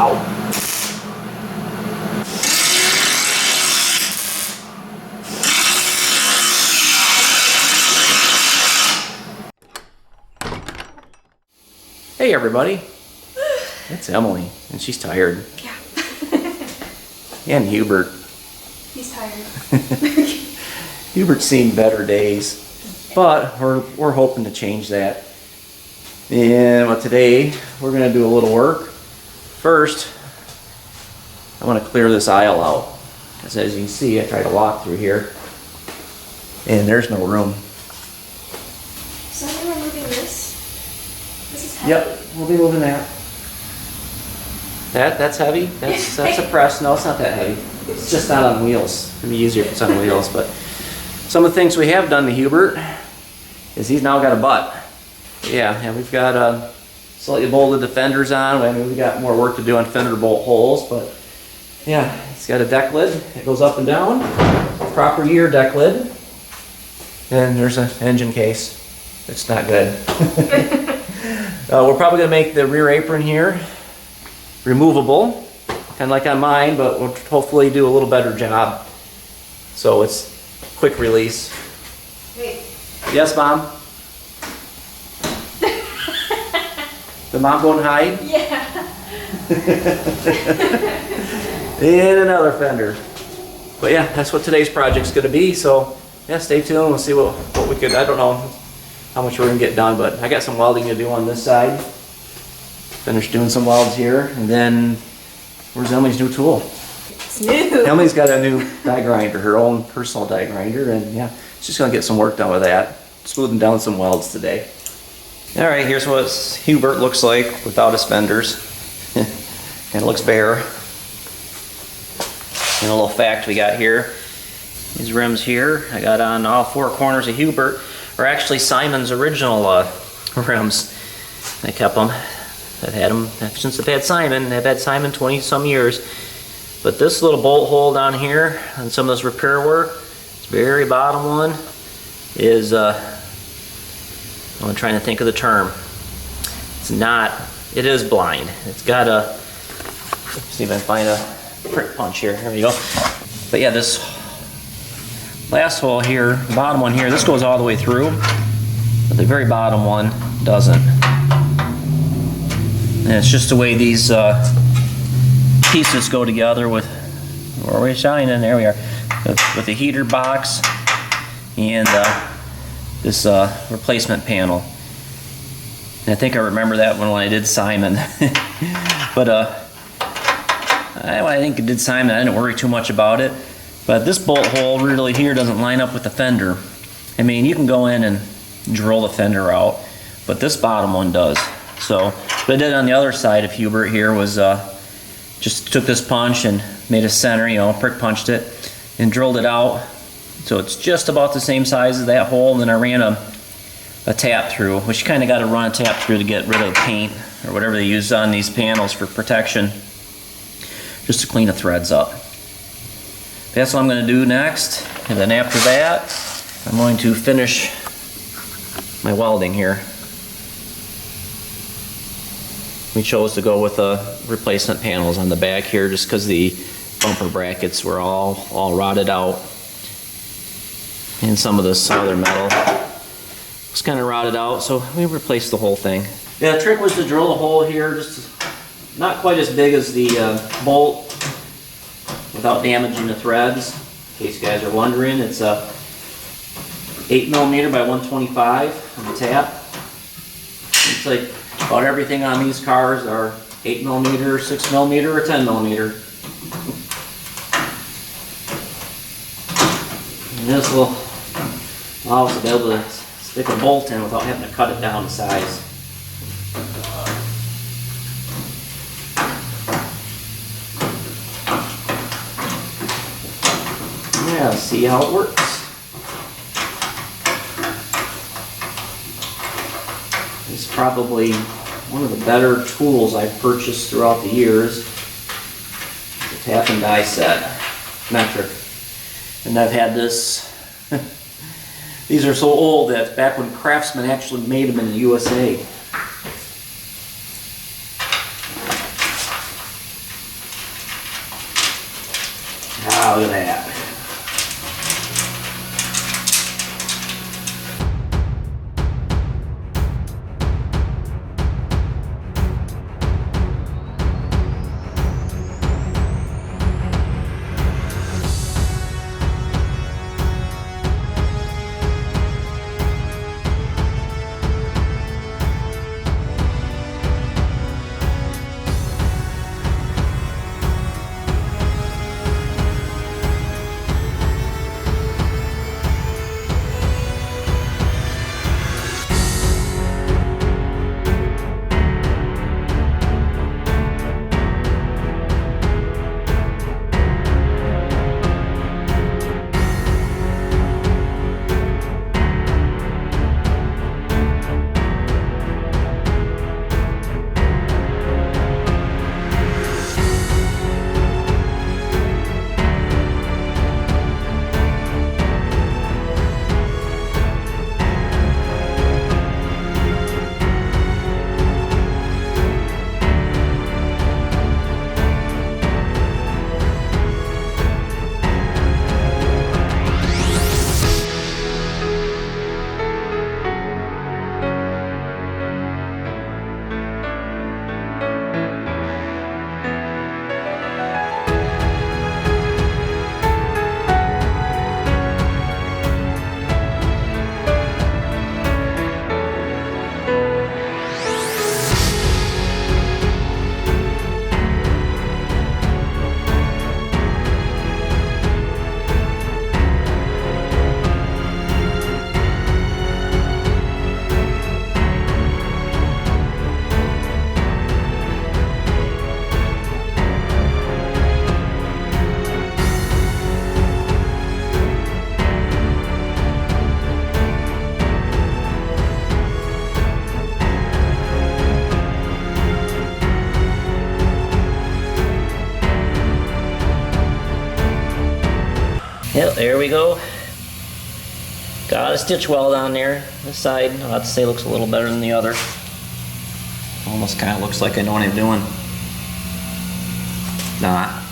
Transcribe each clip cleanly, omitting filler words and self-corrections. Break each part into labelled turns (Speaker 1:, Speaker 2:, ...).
Speaker 1: Ow. Hey everybody, it's Emily, and she's tired.
Speaker 2: Yeah.
Speaker 1: And Hubert.
Speaker 2: He's tired.
Speaker 1: Hubert's seen better days, but we're hoping to change that. And today we're gonna do a little work. First, I want to clear this aisle out, because as you can see, I tried to walk through here, and there's no room.
Speaker 2: So we're moving this. This is heavy.
Speaker 1: Yep, we'll be moving that. That's heavy. That's a press. No, it's not that heavy. It's just not on wheels. It'd be easier if it's on wheels. But some of the things we have done to Hubert is he's now got a butt. Yeah, and we've got slightly bolted the fenders on. I mean, we've got more work to do on fender bolt holes, but yeah, it's got a deck lid. It goes up and down. Proper year deck lid. And there's an engine case. It's not good. We're probably going to make the rear apron here removable, kind of like on mine, but we'll hopefully do a little better job. So it's quick release.
Speaker 2: Wait.
Speaker 1: Yes, Mom? The mom going to hide?
Speaker 2: Yeah.
Speaker 1: And another fender. But yeah, that's what today's project's going to be. So yeah, stay tuned. We'll see what we could, I don't know how much we're going to get done, but I got some welding to do on this side. Finish doing some welds here, and then where's Emily's new tool?
Speaker 2: It's new.
Speaker 1: Emily's got a new die grinder, her own personal die grinder, and yeah, she's going to get some work done with that. Smoothing down some welds today. All right, here's what Hubert looks like without his fenders. And it looks bare. And a little fact we got here, these rims here, I got on all four corners of Hubert, are actually Simon's original rims. I kept them. I've had them since I've had Simon. I've had Simon 20 some years. But this little bolt hole down here on some of this repair work, this very bottom one, is I'm trying to think of the term. It's not, it is blind. It's got a, let's see if I can find a prick punch here. There we go. But yeah, this last hole here, the bottom one here, this goes all the way through, but the very bottom one doesn't. And it's just the way these pieces go together with, where are we shining? There we are. With the heater box and this replacement panel. And I think I remember that one when I did Simon. But I think I did Simon, I didn't worry too much about it. But this bolt hole really here doesn't line up with the fender. I mean, you can go in and drill the fender out, but this bottom one does. So what I did on the other side of Hubert here was just took this punch and made a center, you know, prick punched it and drilled it out. So it's just about the same size as that hole, and then I ran a tap through, which you kind of got to run a tap through to get rid of the paint or whatever they use on these panels for protection, just to clean the threads up. That's what I'm going to do next, and then after that I'm going to finish my welding here. We chose to go with replacement panels on the back here just because the bumper brackets were all rotted out. And some of this other metal was kind of rotted out, so we replaced the whole thing. Yeah, the trick was to drill a hole here, just not quite as big as the bolt, without damaging the threads. In case you guys are wondering, it's a 8mm by 125 on the tap. It's like about everything on these cars are 8mm, 6mm, or 10mm. And this will allow us to be able to stick a bolt in without having to cut it down to size. Yeah, let's see how it works. It's probably one of the better tools I've purchased throughout the years. The tap and die set, metric. And I've had this, these are so old that back when Craftsman actually made them in the USA. out of that. Yep, there we go. Got a stitch weld on there. This side, I'll have to say, looks a little better than the other. Almost kind of looks like I know what I'm doing. Not.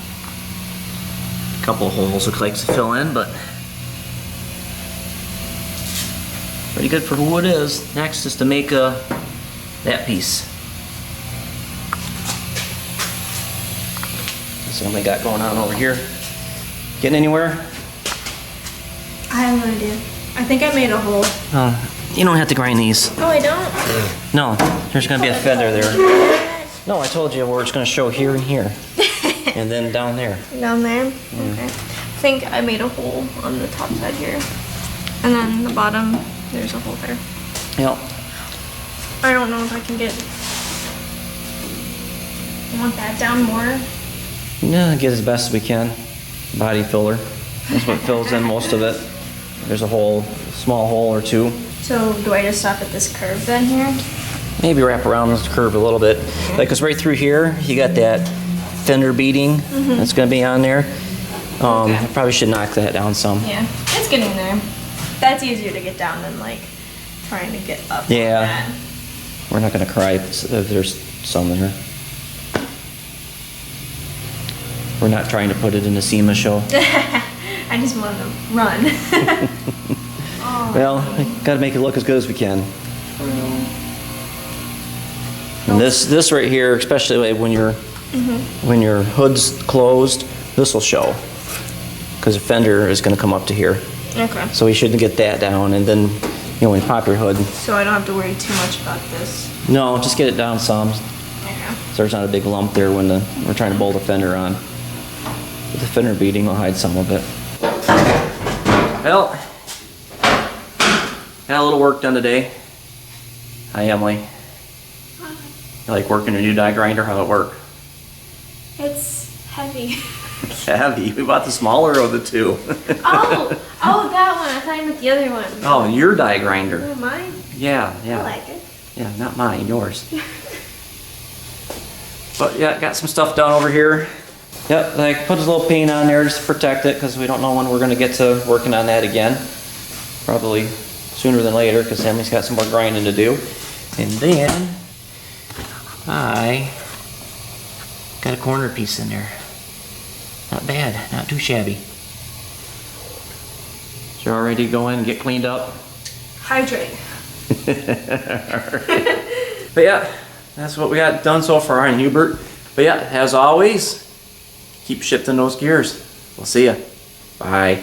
Speaker 1: A couple of holes look like to fill in, but pretty good for who it is. Next is to make that piece. That's what we got going on over here. Getting anywhere?
Speaker 2: I have no idea. I think I made a hole.
Speaker 1: You don't have to grind these.
Speaker 2: Oh, I don't?
Speaker 1: No, there's gonna be a feather there. No, I told you where it's gonna show here and here. And then down there.
Speaker 2: Down there? Okay. I think I made a hole on the top side here. And then the bottom, there's a hole there.
Speaker 1: Yep.
Speaker 2: I don't know if I can get... I want that down more.
Speaker 1: Yeah, get as best as we can. Body filler. That's what fills in most of it. There's a hole, small hole or two.
Speaker 2: So do I just stop at this curve then here?
Speaker 1: Maybe wrap around this curve a little bit. Like, cause right through here, you got that fender beading that's gonna be on there. I probably should knock that down some.
Speaker 2: Yeah, it's getting there. That's easier to get down than like trying to get up.
Speaker 1: Yeah.
Speaker 2: Like that.
Speaker 1: We're not gonna cry if there's some there. We're not trying to put it in the SEMA show.
Speaker 2: I just want to run. Oh.
Speaker 1: Well, gotta make it look as good as we can. And this right here, especially when your hood's closed, this will show. Because the fender is gonna come up to here.
Speaker 2: Okay.
Speaker 1: So we shouldn't get that down, and then, when you pop your hood.
Speaker 2: So I don't have to worry too much about this.
Speaker 1: No, just get it down some.
Speaker 2: Okay.
Speaker 1: So there's not a big lump there when we're trying to bolt the fender on. But the fender beading will hide some of it. Well, got a little work done today. Hi, Emily.
Speaker 2: Hi.
Speaker 1: You like working a new die grinder? How'd it work?
Speaker 2: It's heavy.
Speaker 1: It's heavy. We bought the smaller of the two.
Speaker 2: Oh, that one. I thought you meant the other one.
Speaker 1: Oh, your die grinder.
Speaker 2: Oh, mine?
Speaker 1: Yeah.
Speaker 2: I like it.
Speaker 1: Yeah, not mine, yours. But yeah, got some stuff done over here. Yep, like put a little paint on there just to protect it because we don't know when we're going to get to working on that again. Probably sooner than later because Emily's got some more grinding to do. And then I got a corner piece in there. Not bad, not too shabby. So you're all ready to go in and get cleaned up?
Speaker 2: Hydrate.
Speaker 1: But yeah, that's what we got done so far on Hubert. But yeah, as always, keep shifting those gears. We'll see ya. Bye.